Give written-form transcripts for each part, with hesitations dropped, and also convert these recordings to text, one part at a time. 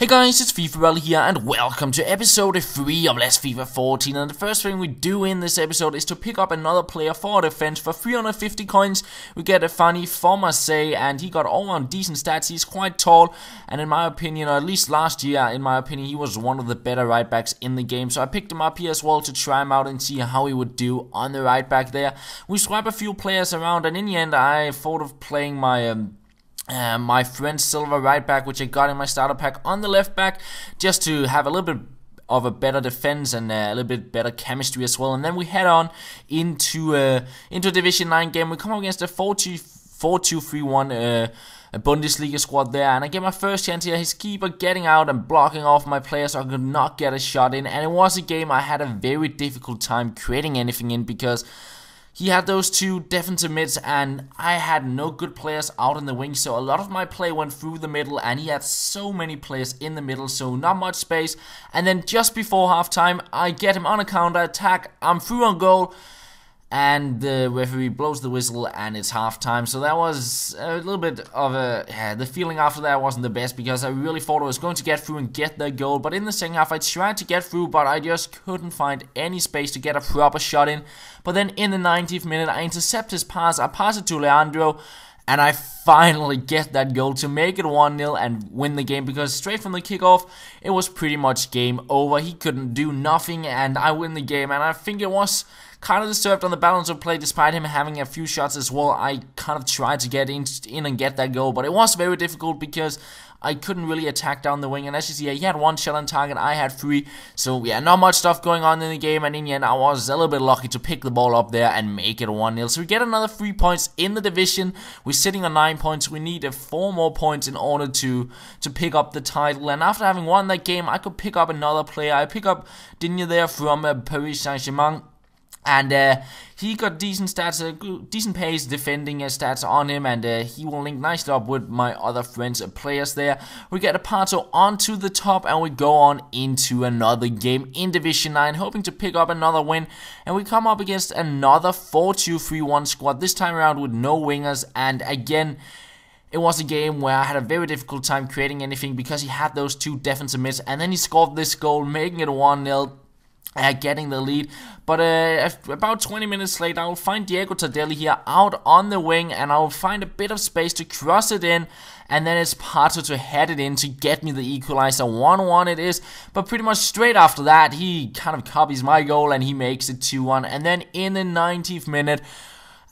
Hey guys, it's FifaRalle here and welcome to episode 3 of Let's FIFA 14, and the first thing we do in this episode is to pick up another player for defense for 350 coins. We get a funny for Marseille and he got all around decent stats. He's quite tall and in my opinion, or at least last year in my opinion, he was one of the better right backs in the game. So I picked him up here as well to try him out and see how he would do on the right back there. We swap a few players around and in the end I thought of playing my friend's silver right back, which I got in my starter pack, on the left back, just to have a little bit of a better defense and a little bit better chemistry as well. And then we head on into Division 9 game. We come up against a 4-2-3-1 Bundesliga squad there, and I get my first chance here. His keeper getting out and blocking off my player, so I could not get a shot in. And it was a game I had a very difficult time creating anything in because he had those two defensive mids and I had no good players out in the wing, so a lot of my play went through the middle and he had so many players in the middle, so not much space. And then just before halftime, I get him on a counter attack, I'm through on goal, and the referee blows the whistle and it's halftime. So that was a little bit of the feeling after that wasn't the best because I really thought I was going to get through and get the goal. But in the second half I tried to get through, but I just couldn't find any space to get a proper shot in. But then in the 90th minute I intercept his pass, I pass it to Leandro, and I finally get that goal to make it 1-0 and win the game, because straight from the kickoff it was pretty much game over. He couldn't do nothing and I win the game, and I think it was kind of deserved on the balance of play despite him having a few shots as well. I kind of tried to get in and get that goal, but it was very difficult because I couldn't really attack down the wing. And as you see, he had one shot on target, I had 3. So yeah, not much stuff going on in the game, and in the end I was a little bit lucky to pick the ball up there and make it 1-0. So we get another 3 points in the division. We're sitting on 9 points. We need 4 more points in order to pick up the title. And after having won that game, I could pick up another player. I pick up Digne there from Paris Saint-Germain. And he got decent stats, decent pace defending stats on him, and he will link nicely up with my other friends' players there. We get a Pato onto the top, and we go on into another game in Division 9, hoping to pick up another win. And we come up against another 4-2-3-1 squad, this time around with no wingers, and again, it was a game where I had a very difficult time creating anything because he had those 2 defensive mids, and then he scored this goal, making it 1-0. Getting the lead, but about 20 minutes later I will find Diego Tardelli here out on the wing, and I will find a bit of space to cross it in, and then it's Pato to head it in to get me the equalizer. 1-1 it is, but pretty much straight after that he kind of copies my goal and he makes it 2-1, and then in the 90th minute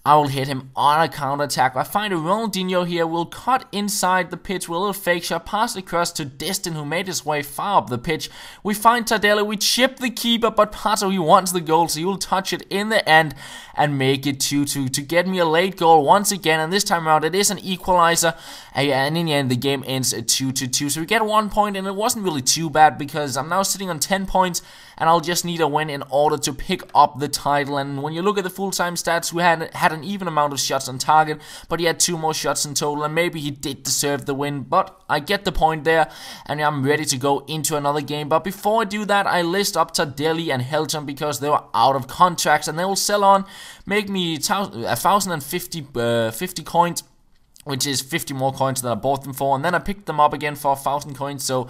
I will hit him on a counter-attack. I find a Ronaldinho here, will cut inside the pitch with a little fake shot, pass across to Destin, who made his way far up the pitch. We find Tardelli, we chip the keeper, but Pato, he wants the goal, so he will touch it in the end and make it 2-2 to get me a late goal once again, and this time around it is an equalizer, and in the end the game ends at 2-2. So we get 1 point, and it wasn't really too bad because I'm now sitting on 10 points, and I'll just need a win in order to pick up the title. And when you look at the full-time stats, we had an even amount of shots on target, but he had 2 more shots in total, and maybe he did deserve the win, but I get the point there, and I'm ready to go into another game. But before I do that, I list up Tardelli and Helton because they were out of contracts, and they will sell on, make me 1,050 coins, which is 50 more coins than I bought them for, and then I picked them up again for 1,000 coins, so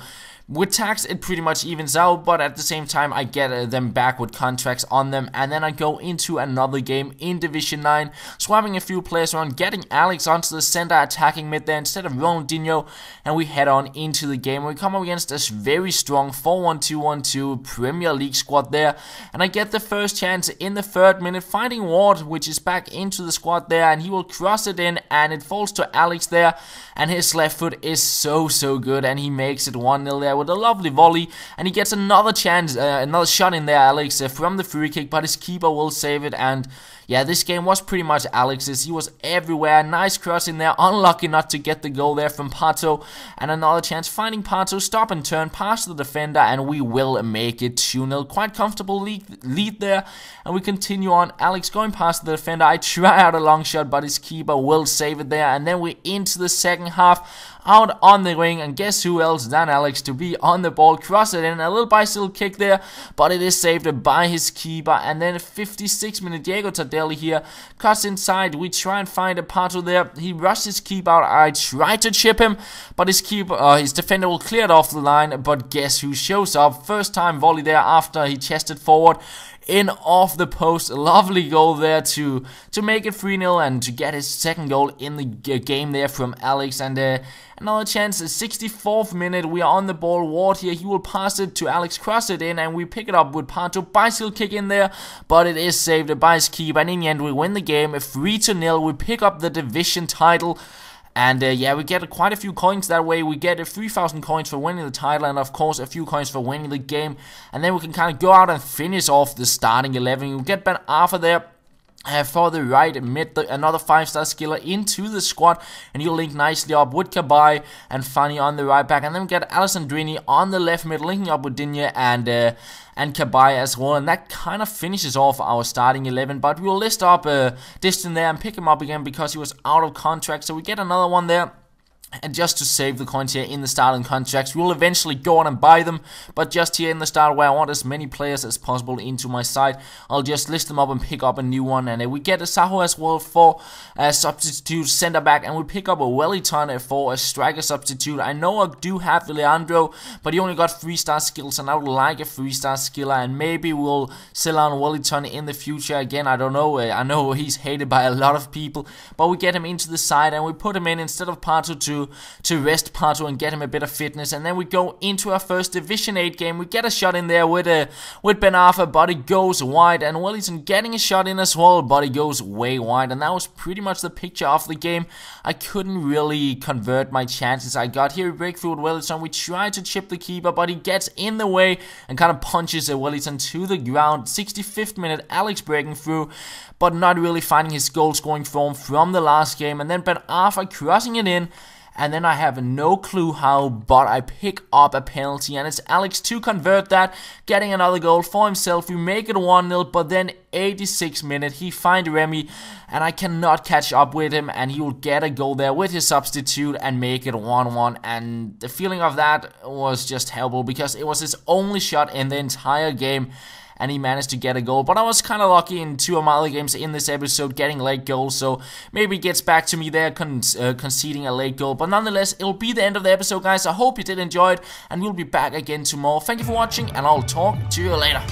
with tax it pretty much evens out, but at the same time I get them back with contracts on them, and then I go into another game in Division 9, swapping a few players around, getting Alex onto the center attacking mid there instead of Ronaldinho, and we head on into the game. We come up against this very strong 4-1-2-1-2 Premier League squad there, and I get the first chance in the 3rd minute, finding Ward, which is back into the squad there, and he will cross it in, and it falls to Alex there, and his left foot is so good, and he makes it 1-0 there with a lovely volley, and he gets another chance, another shot in there, Alex, from the free kick, but his keeper will save it. And yeah, this game was pretty much Alex's. He was everywhere. Nice cross in there. Unlucky not to get the goal there from Pato. And another chance finding Pato. Stop and turn past the defender. And we will make it 2-0. Quite comfortable lead there. And we continue on. Alex going past the defender. I try out a long shot, but his keeper will save it there. And then we're into the second half. Out on the wing, and guess who else than Alex to be on the ball, cross it in, a little bicycle kick there, but it is saved by his keeper. And then 56 minute Diego Tardelli Deli here. Cuts inside. We try and find a Pato there. He rushes his keeper out. I try to chip him, but his defender will clear it off the line. But guess who shows up? First time volley there after he chested forward. In off the post, lovely goal there to make it 3-0 and to get his second goal in the game there from Alex. And another chance, 64th minute, we are on the ball. Ward here, he will pass it to Alex, cross it in, and we pick it up with Pato. Bicycle kick in there, but it is saved by his keeper, and in the end we win the game 3-0. We pick up the division title. And yeah, we get quite a few coins that way. We get 3,000 coins for winning the title, and of course a few coins for winning the game. And then we can kind of go out and finish off the starting 11. We get Ben Arthur there. For the right mid, another 5-star skiller into the squad, and he'll link nicely up with Kabai and Fanny on the right back, and then we get Alessandrini on the left mid, linking up with Digne and Kabai as well, and that kind of finishes off our starting 11. But we'll list up Distin there and pick him up again because he was out of contract, so we get another one there. And just to save the coins here in the starting contracts, we'll eventually go on and buy them. But just here in the start, where I want as many players as possible into my side, I'll just list them up and pick up a new one. And we get a Saho as well for a substitute center back, and we pick up a Wellington for a striker substitute. I know I do have Leandro, but he only got 3-star skills, and I would like a 3-star skiller. And maybe we'll sell on Wellington in the future again. I don't know. I know he's hated by a lot of people, but we get him into the side and we put him in instead of Pato to rest Pato and get him a bit of fitness. And then we go into our first Division 8 game. We get a shot in there with Ben Arthur, but it goes wide, and Wellington getting a shot in as well, but it goes way wide. And that was pretty much the picture of the game. I couldn't really convert my chances I got here. Breakthrough with Wellington. We tried to chip the keeper, but he gets in the way and kind of punches Wellington to the ground. 65th minute, Alex breaking through, but not really finding his goal scoring form from the last game. And then Ben Arthur crossing it in. And then I have no clue how, but I pick up a penalty, and it's Alex to convert that, getting another goal for himself. We make it 1-0, but then 86th minute, he finds Remy, and I cannot catch up with him, and he will get a goal there with his substitute and make it 1-1. And the feeling of that was just horrible, because it was his only shot in the entire game, and he managed to get a goal. But I was kind of lucky in 2 of my other games in this episode getting late goals, so maybe he gets back to me there conceding a late goal. But nonetheless, it'll be the end of the episode, guys. I hope you did enjoy it, and we'll be back again tomorrow. Thank you for watching, and I'll talk to you later.